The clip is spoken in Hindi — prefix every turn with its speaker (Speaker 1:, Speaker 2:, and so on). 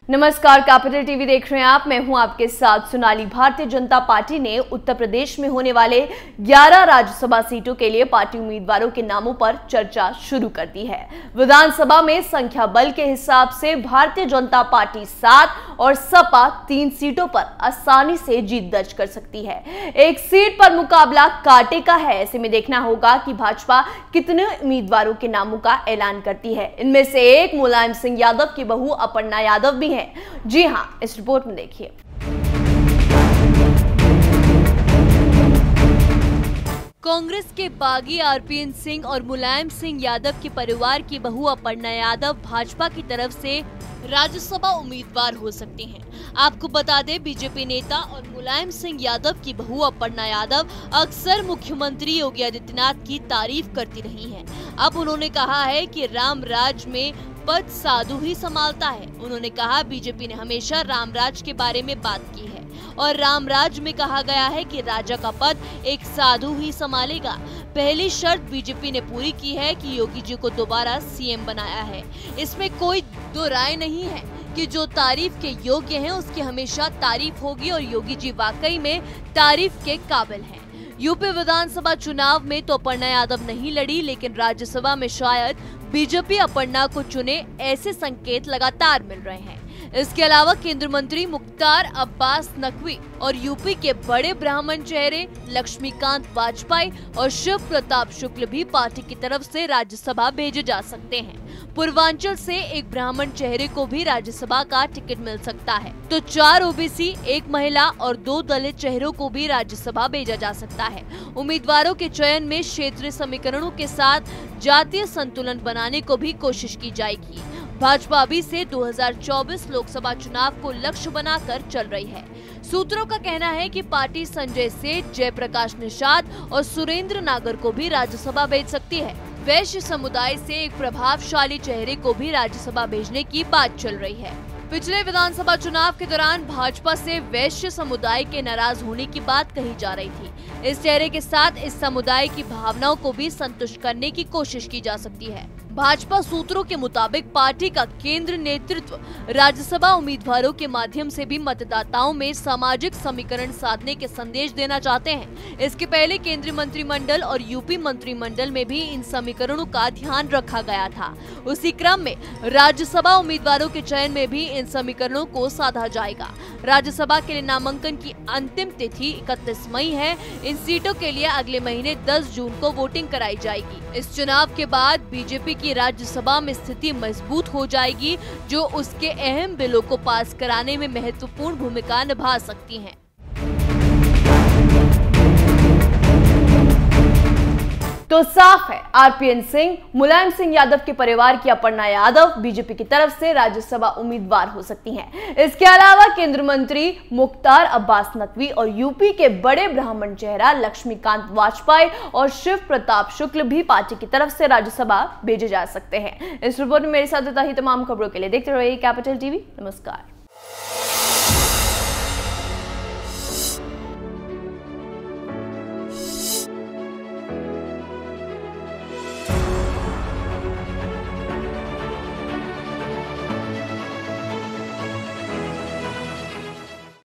Speaker 1: नमस्कार, कैपिटल टीवी देख रहे हैं आप। मैं हूं आपके साथ सोनाली। भारतीय जनता पार्टी ने उत्तर प्रदेश में होने वाले 11 राज्यसभा सीटों के लिए पार्टी उम्मीदवारों के नामों पर चर्चा शुरू कर दी है। विधानसभा में संख्या बल के हिसाब से भारतीय जनता पार्टी 7 और सपा 3 सीटों पर आसानी से जीत दर्ज कर सकती है। एक सीट पर मुकाबला कांटे का है। ऐसे में देखना होगा कि भाजपा कितने उम्मीदवारों के नामों का ऐलान करती है। इनमें से एक मुलायम सिंह यादव की बहू अपर्णा यादव भी है। जी हां, इस रिपोर्ट में देखिए।
Speaker 2: कांग्रेस के बागी आरपीएन सिंह और मुलायम सिंह यादव के परिवार की बहू अपर्णा यादव भाजपा की तरफ से राज्यसभा उम्मीदवार हो सकती हैं। आपको बता दें, बीजेपी नेता और मुलायम सिंह यादव की बहू अपर्णा यादव अक्सर मुख्यमंत्री योगी आदित्यनाथ की तारीफ करती रही हैं। अब उन्होंने कहा है कि राम राज में पद साधु ही संभालता है। उन्होंने कहा, बीजेपी ने हमेशा रामराज के बारे में बात की है और रामराज में कहा गया है कि राजा का पद एक साधु ही संभालेगा। पहली शर्त बीजेपी ने पूरी की है कि योगी जी को दोबारा सीएम बनाया है। इसमें कोई दो राय नहीं है कि जो तारीफ के योग्य हैं उसकी हमेशा तारीफ होगी और योगी जी वाकई में तारीफ के काबिल हैं। यूपी विधानसभा चुनाव में तो अपर्णा यादव नहीं लड़ी, लेकिन राज्यसभा में शायद बीजेपी अपर्णा को चुने, ऐसे संकेत लगातार मिल रहे हैं। इसके अलावा केंद्रीय मंत्री मुख्तार अब्बास नकवी और यूपी के बड़े ब्राह्मण चेहरे लक्ष्मीकांत वाजपेयी और शिव प्रताप शुक्ल भी पार्टी की तरफ से राज्यसभा भेजे जा सकते हैं। पूर्वांचल से एक ब्राह्मण चेहरे को भी राज्यसभा का टिकट मिल सकता है, तो 4 ओबीसी, 1 महिला और 2 दलित चेहरों को भी राज्यसभा भेजा जा सकता है। उम्मीदवारों के चयन में क्षेत्रीय समीकरणों के साथ जातीय संतुलन बनाने को भी कोशिश की जाएगी। भाजपा अभी से 2024 लोकसभा चुनाव को लक्ष्य बनाकर चल रही है। सूत्रों का कहना है कि पार्टी संजय सेठ, जयप्रकाश निषाद और सुरेंद्र नागर को भी राज्यसभा भेज सकती है। वैश्य समुदाय से एक प्रभावशाली चेहरे को भी राज्यसभा भेजने की बात चल रही है। पिछले विधानसभा चुनाव के दौरान भाजपा से वैश्य समुदाय के नाराज होने की बात कही जा रही थी। इस चेहरे के साथ इस समुदाय की भावनाओं को भी संतुष्ट करने की कोशिश की जा सकती है। भाजपा सूत्रों के मुताबिक पार्टी का केंद्र नेतृत्व राज्यसभा उम्मीदवारों के माध्यम से भी मतदाताओं में सामाजिक समीकरण साधने के संदेश देना चाहते हैं। इसके पहले केंद्रीय मंत्रिमंडल और यूपी मंत्रिमंडल में भी इन समीकरणों का ध्यान रखा गया था। उसी क्रम में राज्यसभा उम्मीदवारों के चयन में भी इन समीकरणों को साधा जाएगा। राज्यसभा के लिए नामांकन की अंतिम तिथि 31 मई है। इन सीटों के लिए अगले महीने 10 जून को वोटिंग कराई जाएगी। इस चुनाव के बाद बीजेपी की राज्यसभा में स्थिति मजबूत हो जाएगी, जो उसके अहम बिलों को पास कराने में महत्वपूर्ण भूमिका निभा सकती हैं।
Speaker 1: तो साफ है, आरपीएन सिंह, मुलायम सिंह यादव के परिवार की अपर्णा यादव बीजेपी की तरफ से राज्यसभा उम्मीदवार हो सकती हैं। इसके अलावा केंद्रीय मंत्री मुख्तार अब्बास नकवी और यूपी के बड़े ब्राह्मण चेहरा लक्ष्मीकांत वाजपेयी और शिव प्रताप शुक्ल भी पार्टी की तरफ से राज्यसभा भेजे जा सकते हैं। इस रिपोर्ट में मेरे साथ ही तमाम खबरों के लिए देखते रहिए कैपिटल टीवी। नमस्कार।